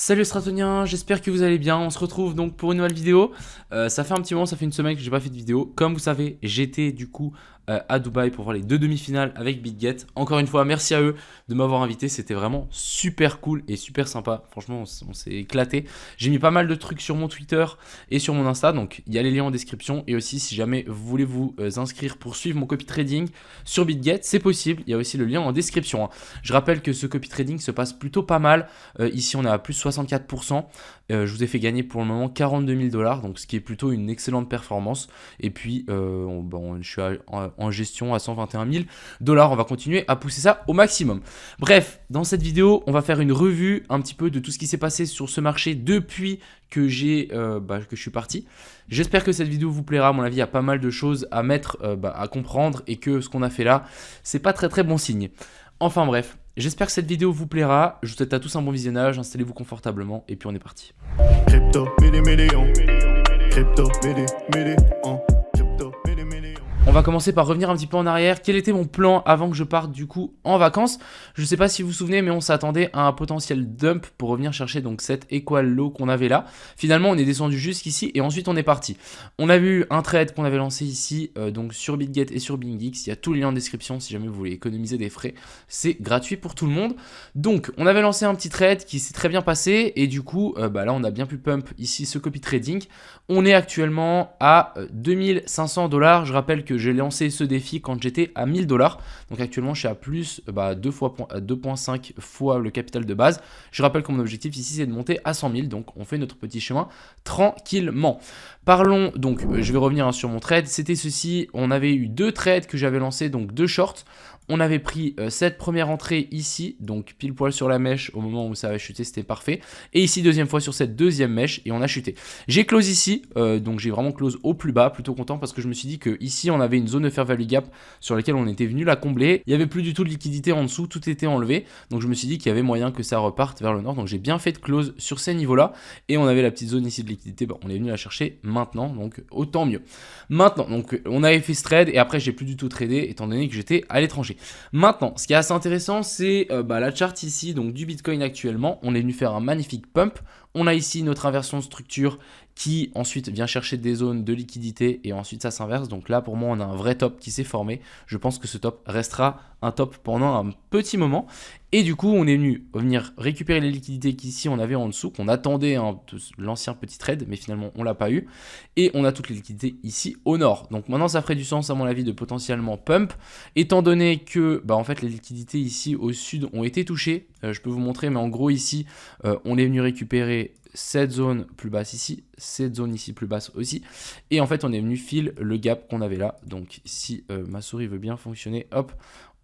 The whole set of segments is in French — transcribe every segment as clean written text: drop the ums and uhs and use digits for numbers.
Salut Stratoniens, j'espère que vous allez bien. On se retrouve donc pour une nouvelle vidéo. Ça fait un petit moment, ça fait une semaine que j'ai pas fait de vidéo. Comme vous savez, j'étais du coup à Dubaï pour voir les deux demi-finales avec BitGet. Encore une fois, merci à eux de m'avoir invité. C'était vraiment super cool et super sympa. Franchement, on s'est éclaté. J'ai mis pas mal de trucs sur mon Twitter et sur mon Insta. Donc il y a les liens en description. Et aussi, si jamais vous voulez vous inscrire pour suivre mon copy trading sur BitGet, c'est possible. Il y a aussi le lien en description, hein. Je rappelle que ce copy trading se passe plutôt pas mal. Ici, on est à plus 64%. Je vous ai fait gagner pour le moment 42 000 $, donc ce qui est plutôt une excellente performance. Et puis, je suis en gestion à 121 000 $. On va continuer à pousser ça au maximum. Bref, dans cette vidéo, on va faire une revue un petit peu de tout ce qui s'est passé sur ce marché depuis que je suis parti. J'espère que cette vidéo vous plaira. À mon avis, il y a pas mal de choses à mettre, à comprendre, et que ce qu'on a fait là, c'est pas très bon signe. Enfin bref, j'espère que cette vidéo vous plaira. Je vous souhaite à tous un bon visionnage, installez-vous confortablement et puis on est parti. Crypto, million. Crypto, million. Crypto, million. On va commencer par revenir un petit peu en arrière. Quel était mon plan avant que je parte du coup en vacances? Je ne sais pas si vous vous souvenez, mais on s'attendait à un potentiel dump pour revenir chercher donc cette equal low qu'on avait là. Finalement, on est descendu jusqu'ici et ensuite on est parti. On a vu un trade qu'on avait lancé ici donc sur BitGet et sur BingX. Il y a tous les liens en description si jamais vous voulez économiser des frais. C'est gratuit pour tout le monde. Donc, on avait lancé un petit trade qui s'est très bien passé et du coup, là, on a bien pu pump ici ce copy trading. On est actuellement à 2500 $. Je rappelle que j'ai lancé ce défi quand j'étais à 1000 $. Donc actuellement, je suis à plus 2,5 fois le capital de base. Je rappelle que mon objectif ici, c'est de monter à 100 000. Donc on fait notre petit chemin tranquillement. Parlons donc, je vais revenir sur mon trade. C'était ceci, on avait eu deux trades que j'avais lancés, donc deux shorts. On avait pris cette première entrée ici, donc pile poil sur la mèche au moment où ça avait chuté, c'était parfait. Et ici, deuxième fois sur cette deuxième mèche et on a chuté. J'ai close ici, donc j'ai vraiment close au plus bas, plutôt content parce que je me suis dit que ici on avait une zone de fair value gap sur laquelle on était venu la combler. Il n'y avait plus du tout de liquidité en dessous, tout était enlevé. Donc je me suis dit qu'il y avait moyen que ça reparte vers le nord. Donc j'ai bien fait de close sur ces niveaux-là. Et on avait la petite zone ici de liquidité, on est venu la chercher maintenant, donc autant mieux. Maintenant, donc on avait fait ce trade et après j'ai plus du tout tradé étant donné que j'étais à l'étranger. Maintenant, ce qui est assez intéressant, c'est la charte ici donc du Bitcoin actuellement. On est venu faire un magnifique pump. On a ici notre inversion de structure qui ensuite vient chercher des zones de liquidité et ensuite ça s'inverse. Donc là, pour moi, on a un vrai top qui s'est formé. Je pense que ce top restera un top pendant un petit moment. Et du coup, on est venu venir récupérer les liquidités qu'ici on avait en dessous, qu'on attendait l'ancien petit trade, mais finalement on l'a pas eu. Et on a toutes les liquidités ici au nord. Donc maintenant, ça ferait du sens à mon avis de potentiellement pump, étant donné que en fait les liquidités ici au sud ont été touchées. Je peux vous montrer, mais en gros ici, on est venu récupérer cette zone plus basse ici, cette zone ici plus basse aussi, et en fait on est venu filer le gap qu'on avait là. Donc si ma souris veut bien fonctionner, hop,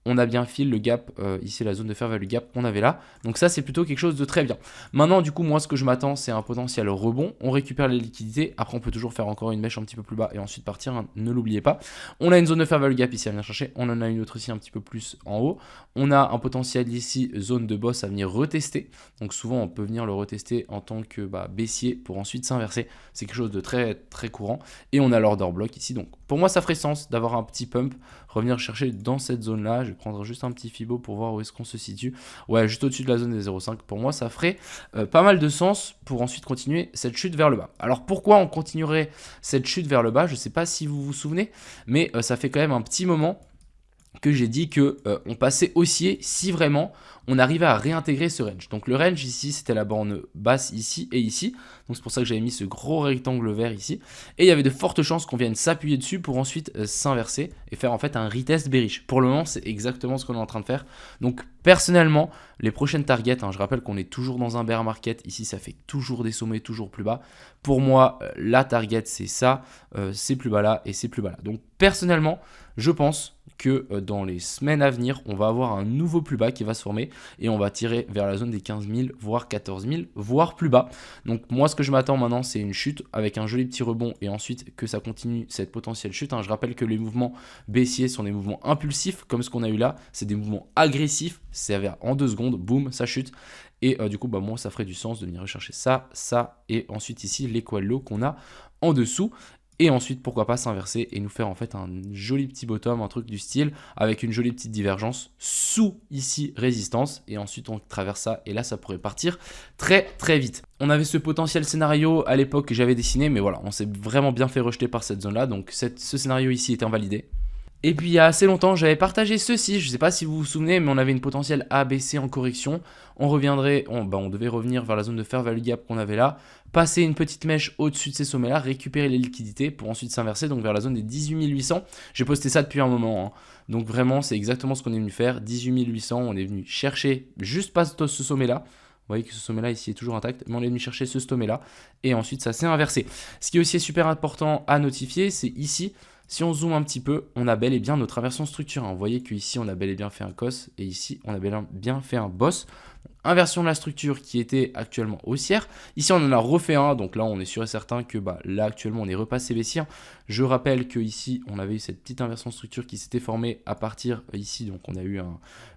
on a bien fil le gap, ici la zone de fair value gap qu'on avait là. Donc ça c'est plutôt quelque chose de très bien. Maintenant du coup moi ce que je m'attends c'est un potentiel rebond. On récupère les liquidités, après on peut toujours faire encore une mèche un petit peu plus bas et ensuite partir, hein, ne l'oubliez pas. On a une zone de fair value gap ici à venir chercher, on en a une autre ici un petit peu plus en haut. On a un potentiel ici zone de boss à venir retester. Donc souvent on peut venir le retester en tant que baissier pour ensuite s'inverser. C'est quelque chose de très courant. Et on a l'order block ici. Donc pour moi ça ferait sens d'avoir un petit pump, revenir chercher dans cette zone là. Je vais prendre juste un petit fibo pour voir où est-ce qu'on se situe. Ouais, juste au-dessus de la zone des 0,5. Pour moi, ça ferait pas mal de sens pour ensuite continuer cette chute vers le bas. Alors pourquoi on continuerait cette chute vers le bas? Je ne sais pas si vous vous souvenez, mais ça fait quand même un petit moment que j'ai dit que on passait haussier si vraiment on arrivait à réintégrer ce range. Donc le range ici, c'était la borne basse ici et ici. Donc c'est pour ça que j'avais mis ce gros rectangle vert ici. Et il y avait de fortes chances qu'on vienne s'appuyer dessus pour ensuite s'inverser et faire en fait un retest bearish. Pour le moment, c'est exactement ce qu'on est en train de faire. Donc personnellement, les prochaines targets, je rappelle qu'on est toujours dans un bear market. Ici, ça fait toujours des sommets, toujours plus bas. Pour moi, la target, c'est ça. C'est plus bas là et c'est plus bas là. Donc personnellement, je pense que dans les semaines à venir, on va avoir un nouveau plus bas qui va se former et on va tirer vers la zone des 15 000, voire 14 000, voire plus bas. Donc moi, ce que je m'attends maintenant, c'est une chute avec un joli petit rebond et ensuite que ça continue cette potentielle chute. Je rappelle que les mouvements baissiers sont des mouvements impulsifs comme ce qu'on a eu là. C'est des mouvements agressifs. C'est en 2 secondes, boum, ça chute. Et du coup, moi, ça ferait du sens de venir rechercher ça et ensuite ici, l'equal low qu'on a en dessous. Et ensuite, pourquoi pas s'inverser et nous faire en fait un joli petit bottom, un truc du style, avec une jolie petite divergence sous ici résistance. Et ensuite, on traverse ça et là, ça pourrait partir très très vite. On avait ce potentiel scénario à l'époque que j'avais dessiné, mais voilà, on s'est vraiment bien fait rejeter par cette zone-là. Donc ce scénario ici était invalidé. Et puis il y a assez longtemps, j'avais partagé ceci, je ne sais pas si vous vous souvenez, mais on avait une potentielle ABC en correction. On devait revenir vers la zone de fair value gap qu'on avait là, passer une petite mèche au-dessus de ces sommets-là, récupérer les liquidités pour ensuite s'inverser donc vers la zone des 18 800. J'ai posté ça depuis un moment, hein. Donc vraiment c'est exactement ce qu'on est venu faire, 18 800, on est venu chercher juste pas ce sommet-là. Vous voyez que ce sommet-là ici est toujours intact, mais on est venu chercher ce sommet-là et ensuite ça s'est inversé. Ce qui est aussi super important à notifier, c'est ici. Si on zoome un petit peu, on a bel et bien notre inversion structure. Vous voyez qu'ici, on a bel et bien fait un cos et ici, on a bel et bien fait un boss. Inversion de la structure qui était actuellement haussière. Ici, on en a refait un. Donc là, on est sûr et certain que là, actuellement, on est repassé baissière. Je rappelle qu'ici, on avait eu cette petite inversion de structure qui s'était formée à partir ici. Donc, on a eu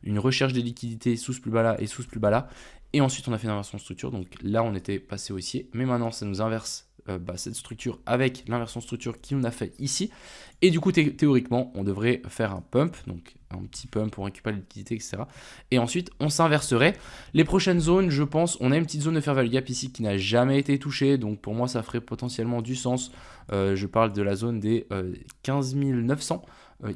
une recherche des liquidités sous ce plus bas là et sous ce plus bas là. Et ensuite, on a fait une inversion de structure. Donc là, on était passé haussier. Mais maintenant, ça nous inverse cette structure avec l'inversion de structure qui nous a fait ici. Et du coup, théoriquement, on devrait faire un pump, donc un petit pump pour récupérer les liquidités, etc. Et ensuite, on s'inverserait. Les prochaines zones, je pense, on a une petite zone de fair value gap ici qui n'a jamais été touchée. Donc pour moi, ça ferait potentiellement du sens. Je parle de la zone des 15 900.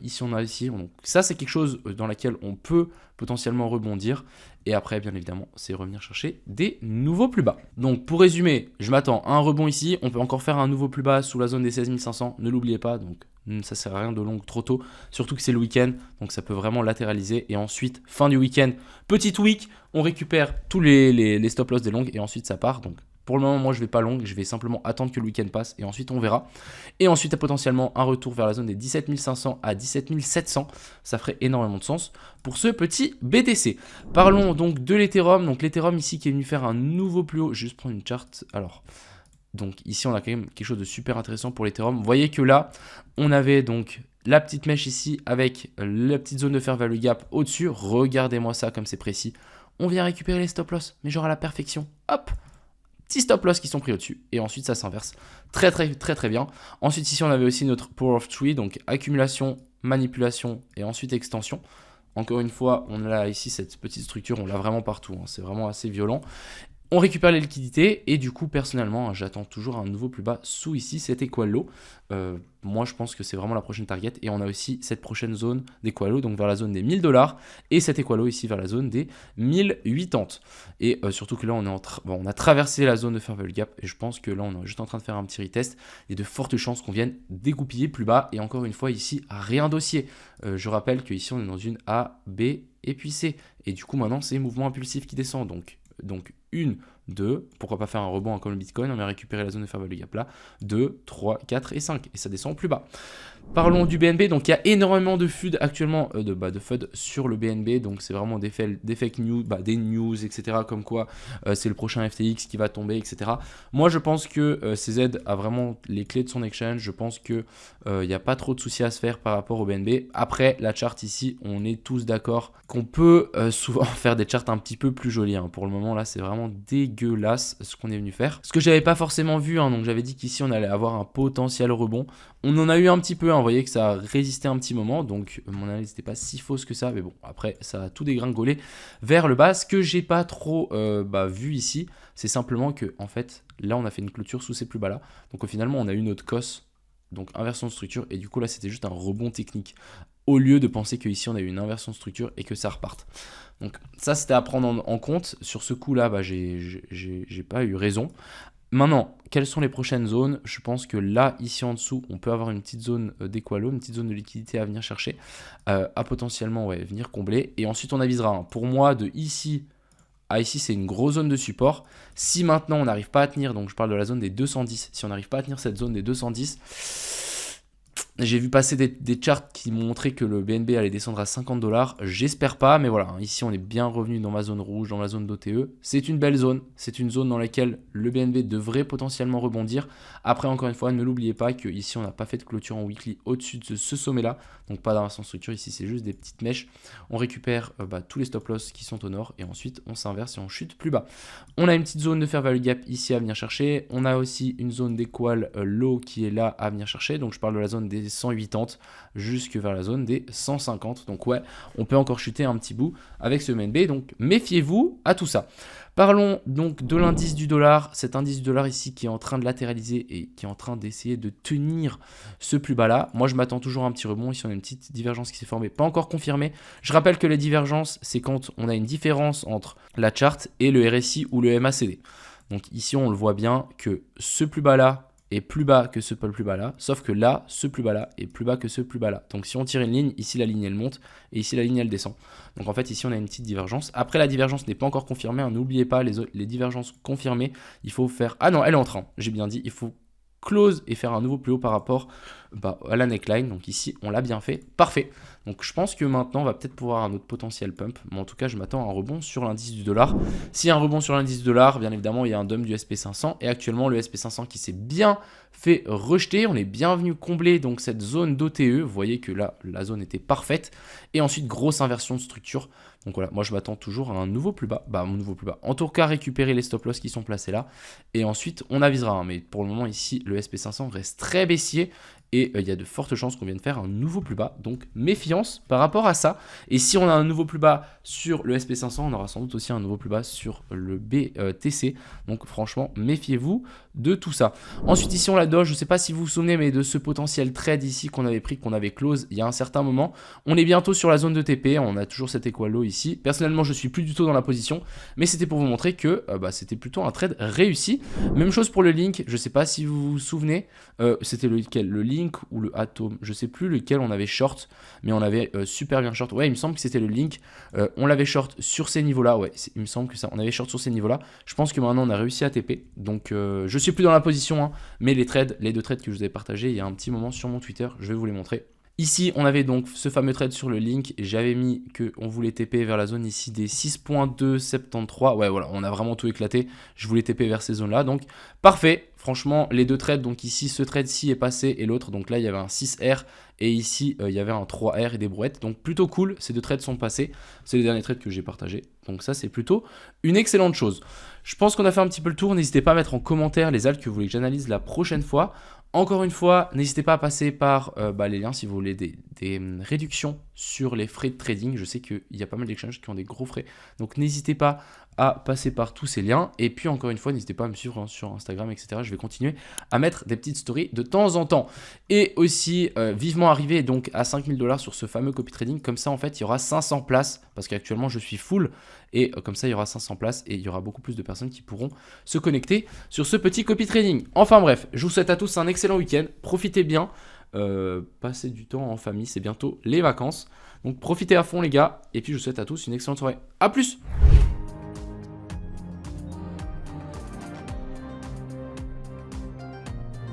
Ici, on a ici. Donc ça, c'est quelque chose dans laquelle on peut potentiellement rebondir. Et après, bien évidemment, c'est revenir chercher des nouveaux plus bas. Donc pour résumer, je m'attends à un rebond ici. On peut encore faire un nouveau plus bas sous la zone des 16 500. Ne l'oubliez pas. Donc ça sert à rien de long trop tôt. Surtout que c'est le week-end. Donc ça peut vraiment latéraliser. Et ensuite, fin du week-end, petite week, on récupère tous les stop loss des longues. Et ensuite, ça part. Donc pour le moment, moi, je ne vais pas long. Je vais simplement attendre que le week-end passe. Et ensuite, on verra. Et ensuite, potentiellement, un retour vers la zone des 17 500 à 17 700. Ça ferait énormément de sens pour ce petit BTC. Parlons donc de l'Ethereum. Donc l'Ethereum ici qui est venu faire un nouveau plus haut. Je vais juste prendre une charte. Alors, donc ici, on a quand même quelque chose de super intéressant pour l'Ethereum. Vous voyez que là, on avait donc la petite mèche ici avec la petite zone de fair value gap au-dessus. Regardez-moi ça comme c'est précis. On vient récupérer les stop loss, mais genre à la perfection. Hop! Petits stop loss qui sont pris au-dessus et ensuite ça s'inverse très bien. Ensuite ici on avait aussi notre Power of Three, donc accumulation, manipulation et ensuite extension. Encore une fois, on a ici cette petite structure, on l'a vraiment partout, hein. C'est vraiment assez violent. On récupère les liquidités et du coup personnellement j'attends toujours un nouveau plus bas sous ici cet equal low. Moi je pense que c'est vraiment la prochaine target et on a aussi cette prochaine zone d'equal low donc vers la zone des $1000 et cet equal low ici vers la zone des 1080. Et surtout que là on a traversé la zone de fair value gap et je pense que là on est juste en train de faire un petit retest. Il y a de fortes chances qu'on vienne dégoupiller plus bas et encore une fois ici rien d'haussier. Je rappelle que ici on est dans une A, B et puis C et du coup maintenant c'est mouvement impulsif qui descend donc 1, 2, pourquoi pas faire un rebond comme le Bitcoin, on va récupérer la zone de fair value gap là, 2, 3, 4 et 5, et ça descend plus bas. Parlons du BNB, donc il y a énormément de FUD actuellement, de FUD sur le BNB, donc c'est vraiment des fake news, des news, etc. Comme quoi c'est le prochain FTX qui va tomber, etc. Moi je pense que CZ a vraiment les clés de son exchange, je pense qu'il n'y a pas trop de soucis à se faire par rapport au BNB. Après la charte ici, on est tous d'accord qu'on peut souvent faire des charts un petit peu plus jolies, hein. Pour le moment là c'est vraiment dégueulasse ce qu'on est venu faire. Ce que j'avais pas forcément vu, hein, donc j'avais dit qu'ici on allait avoir un potentiel rebond. On en a eu un petit peu, hein, vous voyez que ça a résisté un petit moment, donc mon analyse n'était pas si fausse que ça, mais bon, après ça a tout dégringolé vers le bas. Ce que j'ai pas trop vu ici, c'est simplement que en fait, là on a fait une clôture sous ces plus bas là, donc finalement on a eu notre cos, donc inversion de structure, et du coup là c'était juste un rebond technique, au lieu de penser qu'ici on a eu une inversion de structure et que ça reparte. Donc ça c'était à prendre en compte. Sur ce coup là, j'ai pas eu raison. Maintenant, quelles sont les prochaines zones? Je pense que là, ici en dessous, on peut avoir une petite zone d'équalo, une petite zone de liquidité à venir chercher, à potentiellement venir combler. Et ensuite, on avisera. Hein. Pour moi, de ici à ici, c'est une grosse zone de support. Si maintenant, on n'arrive pas à tenir, donc je parle de la zone des 210, si on n'arrive pas à tenir cette zone des 210, J'ai vu passer des charts qui m'ont montré que le BNB allait descendre à 50$. J'espère pas, mais voilà. Ici, on est bien revenu dans ma zone rouge, dans la zone d'OTE. C'est une belle zone. C'est une zone dans laquelle le BNB devrait potentiellement rebondir. Après, encore une fois, ne l'oubliez pas que ici, on n'a pas fait de clôture en weekly au-dessus de ce sommet-là. Donc, pas d'inversion de structure. Ici, c'est juste des petites mèches. On récupère tous les stop-loss qui sont au nord. Et ensuite, on s'inverse et on chute plus bas. On a une petite zone de fair value gap ici à venir chercher. On a aussi une zone d'équal low qui est là à venir chercher. Donc, je parle de la zone des 180 jusque vers la zone des 150. Donc ouais, on peut encore chuter un petit bout avec ce BNB. Donc méfiez-vous à tout ça. Parlons donc de l'indice du dollar. Cet indice du dollar ici qui est en train de latéraliser et qui est en train d'essayer de tenir ce plus bas là. Moi je m'attends toujours à un petit rebond. Ici on a une petite divergence qui s'est formée, pas encore confirmée. Je rappelle que les divergences, c'est quand on a une différence entre la charte et le RSI ou le MACD. Donc ici on le voit bien que ce plus bas là est plus bas que ce plus bas là, sauf que là, ce plus bas là est plus bas que ce plus bas là. Donc si on tire une ligne, ici la ligne elle monte et ici la ligne elle descend. Donc en fait ici on a une petite divergence. Après la divergence n'est pas encore confirmée, hein. N'oubliez pas les divergences confirmées, il faut faire... Ah non, elle est en train, j'ai bien dit, il faut close et faire un nouveau plus haut par rapport à la neckline. Donc ici on l'a bien fait, parfait. Donc je pense que maintenant on va peut-être pouvoir un autre potentiel pump, mais en tout cas je m'attends à un rebond sur l'indice du dollar. S'il y a un rebond sur l'indice du dollar, bien évidemment il y a un dump du SP500 et actuellement le SP500 qui s'est bien fait rejeter, on est bien venu combler donc cette zone d'OTE, vous voyez que là la zone était parfaite et ensuite grosse inversion de structure. Donc voilà, moi je m'attends toujours à un nouveau plus bas, en tout cas récupérer les stop loss qui sont placés là et ensuite on avisera, hein. Mais pour le moment ici le SP500 reste très baissier. Et il y a de fortes chances qu'on vienne faire un nouveau plus bas. Donc méfiance par rapport à ça. Et si on a un nouveau plus bas sur le SP500, on aura sans doute aussi un nouveau plus bas sur le BTC. Donc franchement, méfiez-vous de tout ça. Ensuite ici on la doge. Je ne sais pas si vous vous souvenez, mais de ce potentiel trade ici qu'on avait pris, qu'on avait close il y a un certain moment. On est bientôt sur la zone de TP. On a toujours cet equal low ici. Personnellement, je suis plus du tout dans la position. Mais c'était pour vous montrer que c'était plutôt un trade réussi. Même chose pour le Link. Je ne sais pas si vous vous souvenez. C'était lequel, le Link ou le Atom, je sais plus lequel on avait short, mais on avait super bien short. Ouais, il me semble que c'était le Link. On l'avait short sur ces niveaux-là. Ouais, il me semble que ça. On avait short sur ces niveaux-là. Je pense que maintenant on a réussi à TP. Donc je suis plus dans la position, hein, mais les deux trades que je vous ai partagés il y a un petit moment sur mon Twitter, je vais vous les montrer. Ici, on avait donc ce fameux trade sur le Link et j'avais mis qu'on voulait TP vers la zone ici des 6.273. Ouais, voilà, on a vraiment tout éclaté. Je voulais TP vers ces zones-là. Donc, parfait. Franchement, les deux trades, donc ici, ce trade-ci est passé et l'autre. Donc là, il y avait un 6R et ici, il y avait un 3R et des brouettes. Donc, plutôt cool. Ces deux trades sont passés. C'est les derniers trades que j'ai partagés. Donc ça, c'est plutôt une excellente chose. Je pense qu'on a fait un petit peu le tour. N'hésitez pas à mettre en commentaire les alts que vous voulez que j'analyse la prochaine fois. Encore une fois, n'hésitez pas à passer par les liens si vous voulez des réductions sur les frais de trading. Je sais qu'il y a pas mal d'exchanges qui ont des gros frais. Donc n'hésitez pas à passer par tous ces liens. Et puis encore une fois, n'hésitez pas à me suivre sur Instagram, etc. Je vais continuer à mettre des petites stories de temps en temps. Et aussi, vivement arriver donc à 5000$ sur ce fameux copy trading. Comme ça, en fait, il y aura 500 places. Parce qu'actuellement, je suis full. Et comme ça, il y aura 500 places et il y aura beaucoup plus de personnes qui pourront se connecter sur ce petit copy trading. Enfin bref, je vous souhaite à tous un excellent week-end. Profitez bien. Passez du temps en famille. C'est bientôt les vacances. Donc profitez à fond les gars. Et puis je vous souhaite à tous une excellente soirée. A plus!